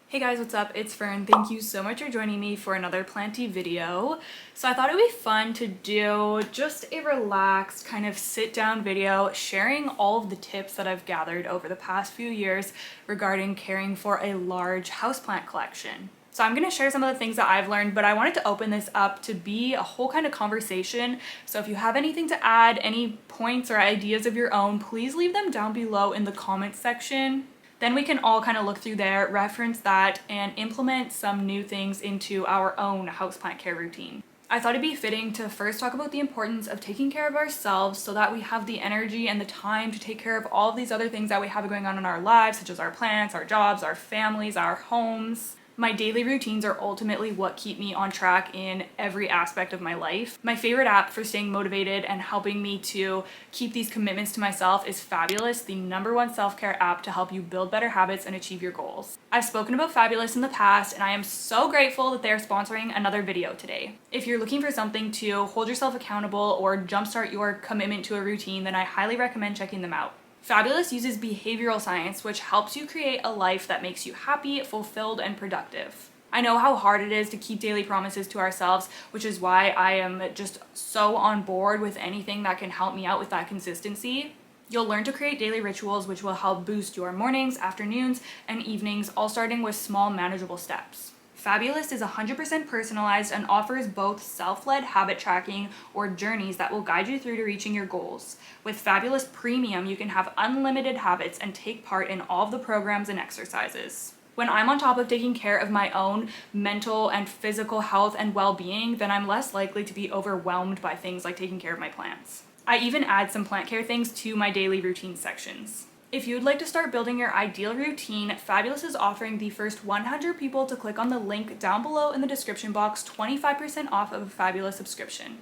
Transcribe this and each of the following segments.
Hey guys, what's up? It's Fern. Thank you so much for joining me for another Planty video. So I thought it would be fun to do just a relaxed kind of sit down video sharing all of the tips that I've gathered over the past few years regarding caring for a large houseplant collection. So I'm going to share some of the things that I've learned, but I wanted to open this up to be a whole kind of conversation. So if you have anything to add, any points or ideas of your own, please leave them down below in the comments section. Then we can all kind of look through there, reference that, and implement some new things into our own houseplant care routine. I thought it'd be fitting to first talk about the importance of taking care of ourselves so that we have the energy and the time to take care of all of these other things that we have going on in our lives, such as our plants, our jobs, our families, our homes. My daily routines are ultimately what keep me on track in every aspect of my life. My favorite app for staying motivated and helping me to keep these commitments to myself is Fabulous, the #1 self-care app to help you build better habits and achieve your goals. I've spoken about Fabulous in the past, and I am so grateful that they're sponsoring another video today. If you're looking for something to hold yourself accountable or jumpstart your commitment to a routine, then I highly recommend checking them out. Fabulous uses behavioral science, which helps you create a life that makes you happy, fulfilled, and productive. I know how hard it is to keep daily promises to ourselves, which is why I am just so on board with anything that can help me out with that consistency. You'll learn to create daily rituals which will help boost your mornings, afternoons, and evenings, all starting with small, manageable steps. Fabulous is 100% personalized and offers both self-led habit tracking or journeys that will guide you through to reaching your goals. With Fabulous Premium, you can have unlimited habits and take part in all of the programs and exercises. When I'm on top of taking care of my own mental and physical health and well-being, then I'm less likely to be overwhelmed by things like taking care of my plants. I even add some plant care things to my daily routine sections. If you'd like to start building your ideal routine, Fabulous is offering the first 100 people to click on the link down below in the description box 25% off of a Fabulous subscription.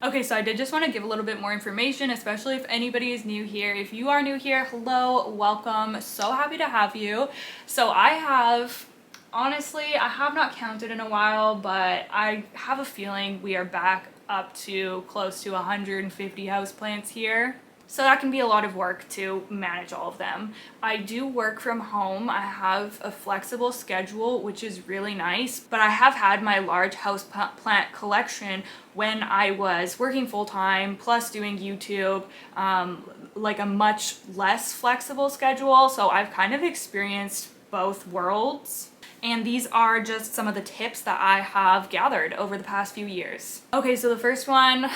Okay, so I did just want to give a little bit more information, especially if anybody is new here. If you are new here, hello, welcome. So happy to have you. So honestly, I have not counted in a while, but I have a feeling we are back up to close to 150 houseplants here. So that can be a lot of work to manage all of them. I do work from home. I have a flexible schedule, which is really nice, but I have had my large house plant collection when I was working full-time, plus doing YouTube, like a much less flexible schedule. So I've kind of experienced both worlds. And these are just some of the tips that I have gathered over the past few years. Okay, so the first one,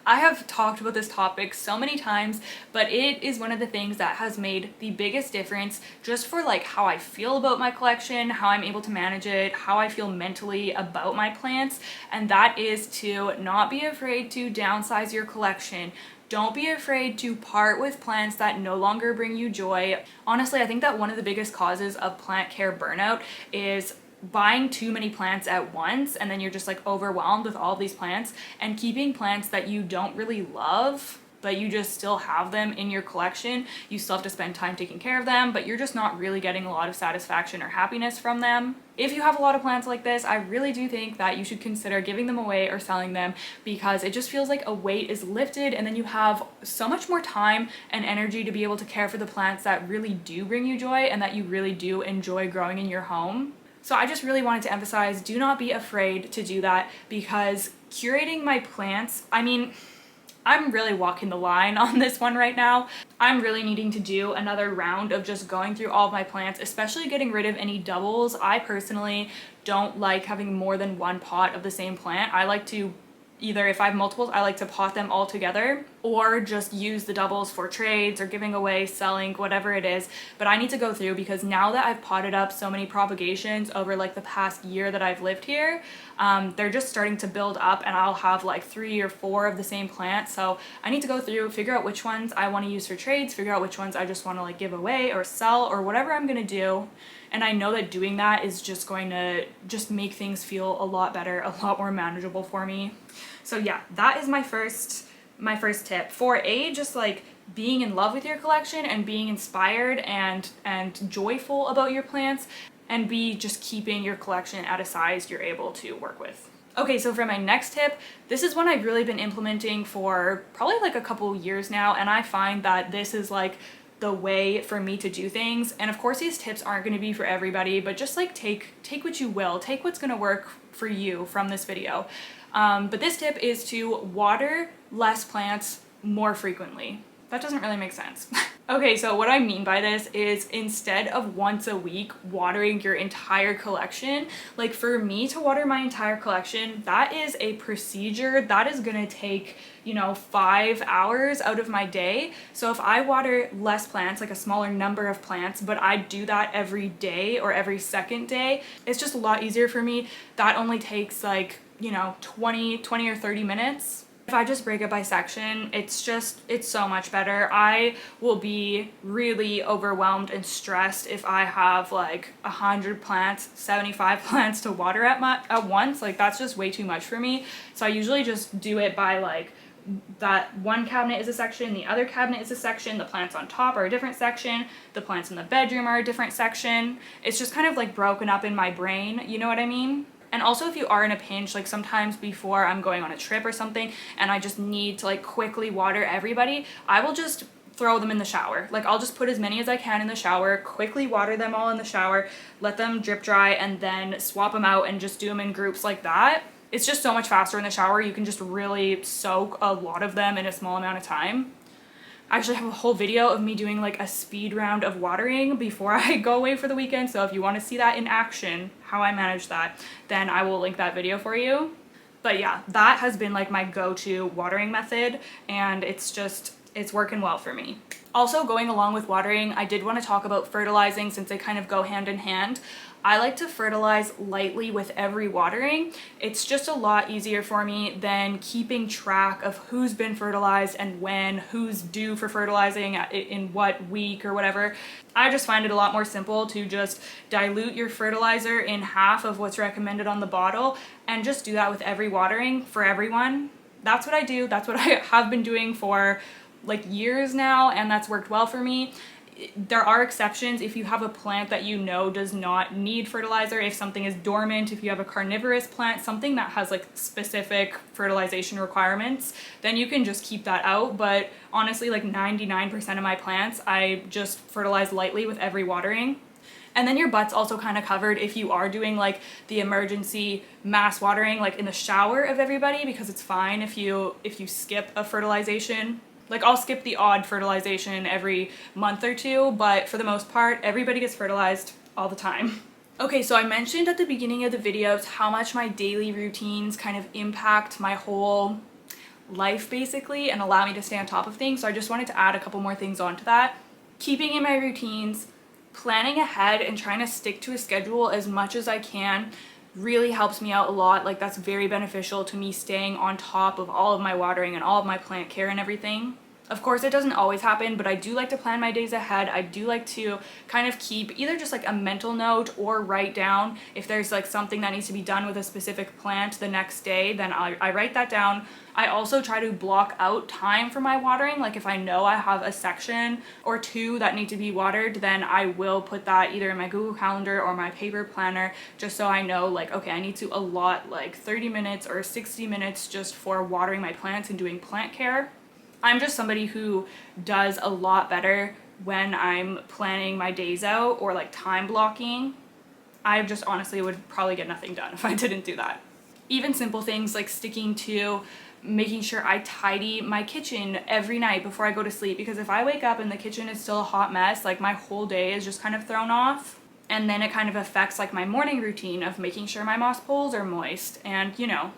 I have talked about this topic so many times, but it is one of the things that has made the biggest difference just for like how I feel about my collection, how I'm able to manage it, how I feel mentally about my plants, and that is to not be afraid to downsize your collection. Don't be afraid to part with plants that no longer bring you joy. Honestly, I think that one of the biggest causes of plant care burnout is buying too many plants at once, and then you're just like overwhelmed with all these plants, and keeping plants that you don't really love but you just still have them in your collection. You still have to spend time taking care of them, but you're just not really getting a lot of satisfaction or happiness from them. If you have a lot of plants like this, I really do think that you should consider giving them away or selling them, because it just feels like a weight is lifted, and then you have so much more time and energy to be able to care for the plants that really do bring you joy and that you really do enjoy growing in your home. So I just really wanted to emphasize, do not be afraid to do that, because curating my plants, I'm really walking the line on this one right now. I'm really needing to do another round of just going through all of my plants, especially getting rid of any doubles. I personally don't like having more than one pot of the same plant. I like to either, if I have multiples, I like to pot them all together, or just use the doubles for trades or giving away, selling, whatever it is. But I need to go through, because now that I've potted up so many propagations over like the past year that I've lived here, they're just starting to build up, and I'll have like 3 or 4 of the same plant. So I need to go through, figure out which ones I want to use for trades, figure out which ones I just want to like give away or sell or whatever I'm going to do. And I know that doing that is just going to just make things feel a lot better, a lot more manageable for me. So yeah, that is my first tip for just like being in love with your collection and being inspired and joyful about your plants, and be just keeping your collection at a size you're able to work with. Okay, so for my next tip, this is one I've really been implementing for probably like a couple years now, and I find that this is like the way for me to do things. And of course these tips aren't going to be for everybody, but just like take what you will, take what's going to work for you from this video. But this tip is to water less plants more frequently. That doesn't really make sense. Okay, so what I mean by this is instead of once a week watering your entire collection, like for me to water my entire collection, that is a procedure that is gonna take, you know, 5 hours out of my day. So if I water less plants, like a smaller number of plants, but I do that every day or every second day, it's just a lot easier for me. That only takes like, you know, 20 or 30 minutes. If I just break it by section, it's so much better. I will be really overwhelmed and stressed if I have like 100 plants, 75 plants to water at once. Like that's just way too much for me. So I usually just do it by like that one cabinet is a section, the other cabinet is a section, the plants on top are a different section, the plants in the bedroom are a different section. It's just kind of like broken up in my brain, you know what I mean? And also if you are in a pinch, like sometimes before I'm going on a trip or something and I just need to like quickly water everybody, I will just throw them in the shower. Like I'll just put as many as I can in the shower, quickly water them all in the shower, let them drip dry, and then swap them out and just do them in groups like that. It's just so much faster in the shower. You can just really soak a lot of them in a small amount of time. I actually have a whole video of me doing like a speed round of watering before I go away for the weekend. So if you want to see that in action, how I manage that, then I will link that video for you. But yeah, that has been like my go-to watering method, and it's working well for me. Also, going along with watering, I did want to talk about fertilizing since they kind of go hand in hand. I like to fertilize lightly with every watering. It's just a lot easier for me than keeping track of who's been fertilized and when, who's due for fertilizing in what week or whatever. I just find it a lot more simple to just dilute your fertilizer in half of what's recommended on the bottle and just do that with every watering for everyone. That's what I do. That's what I have been doing for like years now, and that's worked well for me. There are exceptions if you have a plant that you know does not need fertilizer, if something is dormant, if you have a carnivorous plant, something that has like specific fertilization requirements, then you can just keep that out. But honestly, like 99% of my plants, I just fertilize lightly with every watering. And then your butt's also kind of covered if you are doing like the emergency mass watering like in the shower of everybody, because it's fine if you skip a fertilization. Like I'll skip the odd fertilization every month or two, but for the most part, everybody gets fertilized all the time. Okay, so I mentioned at the beginning of the videos how much my daily routines kind of impact my whole life basically and allow me to stay on top of things. So I just wanted to add a couple more things onto that. Keeping in my routines, planning ahead and trying to stick to a schedule as much as I can really helps me out a lot. Like that's very beneficial to me staying on top of all of my watering and all of my plant care and everything. Of course, it doesn't always happen, but I do like to plan my days ahead. I do like to kind of keep either just like a mental note or write down if there's like something that needs to be done with a specific plant the next day, then I write that down. I also try to block out time for my watering. Like if I know I have a section or two that need to be watered, then I will put that either in my Google Calendar or my paper planner, just so I know like, okay, I need to allot like 30 minutes or 60 minutes just for watering my plants and doing plant care. I'm just somebody who does a lot better when I'm planning my days out or like time blocking. I just honestly would probably get nothing done if I didn't do that. Even simple things like sticking to making sure I tidy my kitchen every night before I go to sleep, because if I wake up and the kitchen is still a hot mess, like my whole day is just kind of thrown off. And then it kind of affects like my morning routine of making sure my moss poles are moist, and you know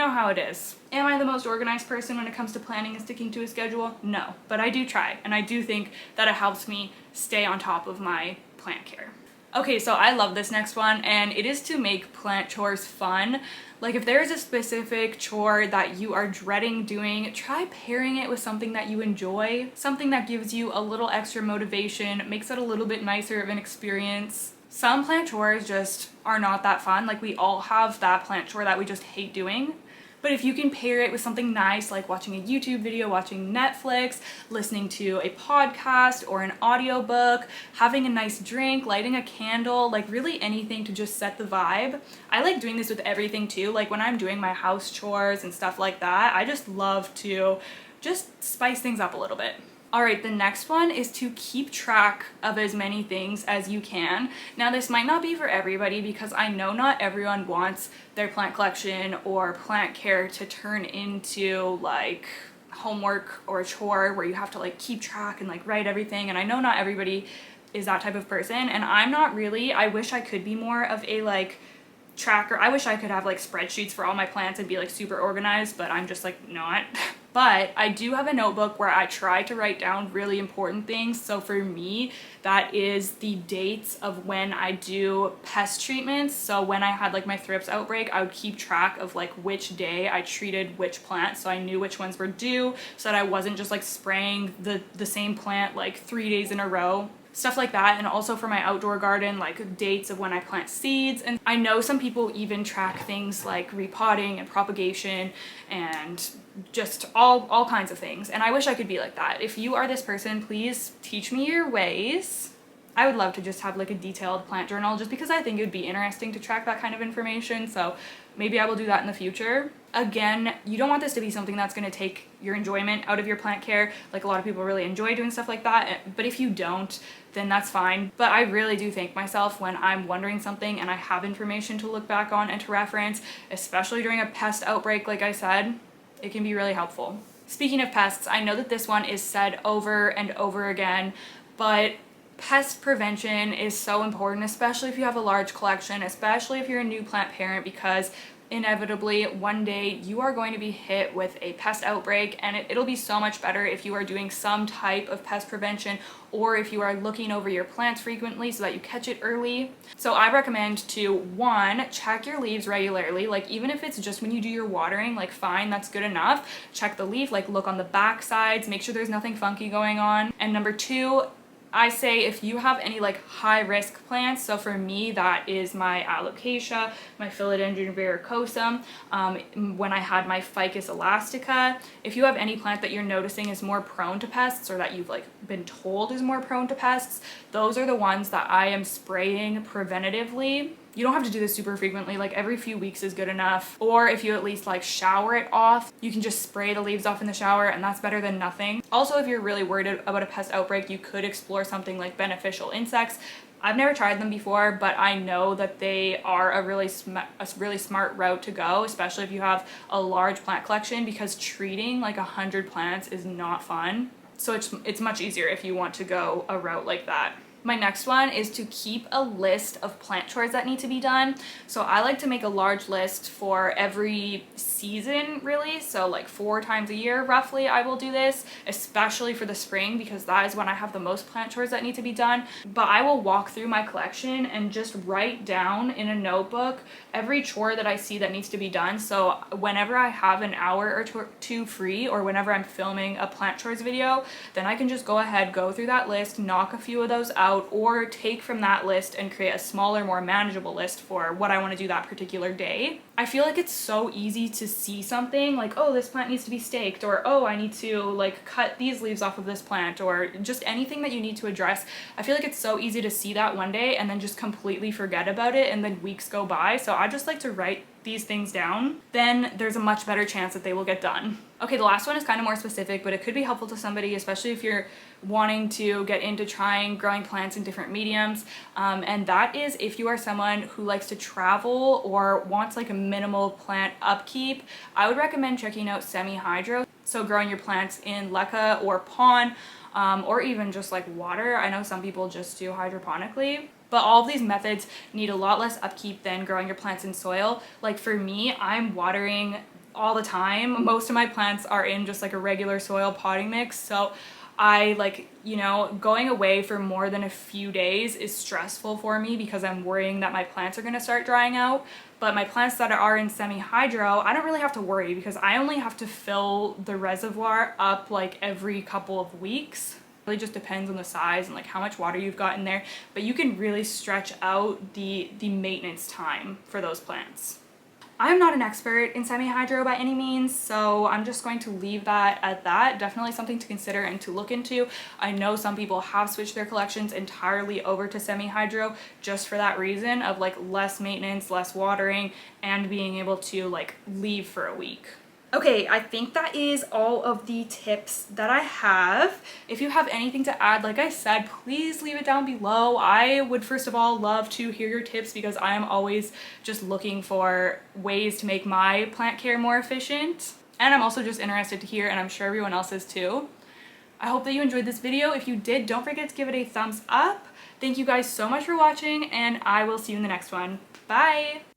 how it is. Am I the most organized person when it comes to planning and sticking to a schedule? No, but I do try, and I do think that it helps me stay on top of my plant care. Okay, so I love this next one, and it is to make plant chores fun. Like if there is a specific chore that you are dreading doing, try pairing it with something that you enjoy, something that gives you a little extra motivation, makes it a little bit nicer of an experience. Some plant chores just are not that fun. Like we all have that plant chore that we just hate doing. But if you can pair it with something nice, like watching a YouTube video, watching Netflix, listening to a podcast or an audiobook, having a nice drink, lighting a candle, like really anything to just set the vibe. I like doing this with everything too. Like when I'm doing my house chores and stuff like that, I just love to just spice things up a little bit. All right, the next one is to keep track of as many things as you can. Now, this might not be for everybody because I know not everyone wants their plant collection or plant care to turn into like homework or a chore where you have to like keep track and like write everything. And I know not everybody is that type of person, and I'm not really. I wish I could be more of a like tracker. I wish I could have like spreadsheets for all my plants and be like super organized, but I'm just like not. But I do have a notebook where I try to write down really important things. So for me, that is the dates of when I do pest treatments. So when I had like my thrips outbreak, I would keep track of like which day I treated which plant, so I knew which ones were due, so that I wasn't just like spraying the same plant like 3 days in a row. Stuff like that. And also for my outdoor garden, like dates of when I plant seeds. And I know some people even track things like repotting and propagation and just all kinds of things. And I wish I could be like that. If you are this person, please teach me your ways. I would love to just have like a detailed plant journal, just because I think it would be interesting to track that kind of information. So maybe I will do that in the future. Again, you don't want this to be something that's going to take your enjoyment out of your plant care. Like, a lot of people really enjoy doing stuff like that, but if you don't, then that's fine. But I really do thank myself when I'm wondering something and I have information to look back on and to reference, especially during a pest outbreak. Like I said, it can be really helpful. Speaking of pests, I know that this one is said over and over again, but pest prevention is so important, especially if you have a large collection, especially if you're a new plant parent, because inevitably one day you are going to be hit with a pest outbreak, and it'll be so much better if you are doing some type of pest prevention, or if you are looking over your plants frequently so that you catch it early. So I recommend to, one, check your leaves regularly. Like, even if it's just when you do your watering, like fine, that's good enough. Check the leaf, like look on the back sides, make sure there's nothing funky going on. And number two, I say if you have any like high risk plants, so for me that is my alocasia, my philodendron verrucosum, when I had my ficus elastica. If you have any plant that you're noticing is more prone to pests, or that you've like been told is more prone to pests, those are the ones that I am spraying preventatively. You don't have to do this super frequently, like every few weeks is good enough. Or if you at least like shower it off, you can just spray the leaves off in the shower, and that's better than nothing. Also, if you're really worried about a pest outbreak, you could explore something like beneficial insects. I've never tried them before, but I know that they are a really smart route to go, especially if you have a large plant collection, because treating like 100 plants is not fun. So it's much easier if you want to go a route like that. My next one is to keep a list of plant chores that need to be done. So I like to make a large list for every season, really. So like 4 times a year roughly I will do this, especially for the spring, because that is when I have the most plant chores that need to be done. But I will walk through my collection and just write down in a notebook every chore that I see that needs to be done. So whenever I have an hour or two free, or whenever I'm filming a plant chores video, then I can just go ahead, go through that list, knock a few of those out, or take from that list and create a smaller, more manageable list for what I want to do that particular day. I feel like it's so easy to see something like, oh, this plant needs to be staked, or oh, I need to like cut these leaves off of this plant, or just anything that you need to address. I feel like it's so easy to see that one day and then just completely forget about it, and then weeks go by. So I just like to write these things down. Then there's a much better chance that they will get done. Okay, the last one is kind of more specific, but it could be helpful to somebody, especially if you're wanting to get into trying growing plants in different mediums. And that is if you are someone who likes to travel or wants like a minimal plant upkeep, I would recommend checking out semi-hydro. So growing your plants in leca or pond, or even just like water. I know some people just do hydroponically. But all of these methods need a lot less upkeep than growing your plants in soil. Like for me, I'm watering all the time. Most of my plants are in just like a regular soil potting mix. So I like, going away for more than a few days is stressful for me, because I'm worrying that my plants are going to start drying out. But my plants that are in semi-hydro, I don't really have to worry, because I only have to fill the reservoir up like every couple of weeks. It really just depends on the size and like how much water you've got in there, but you can really stretch out the maintenance time for those plants. I'm not an expert in semi-hydro by any means, so I'm just going to leave that at that. Definitely something to consider and to look into. I know some people have switched their collections entirely over to semi-hydro just for that reason of like less maintenance, less watering, and being able to like leave for a week. Okay, I think that is all of the tips that I have. If you have anything to add, like I said, please leave it down below. I would first of all love to hear your tips because I am always just looking for ways to make my plant care more efficient. And I'm also just interested to hear, and I'm sure everyone else is too. I hope that you enjoyed this video. If you did, don't forget to give it a thumbs up. Thank you guys so much for watching, and I will see you in the next one. Bye!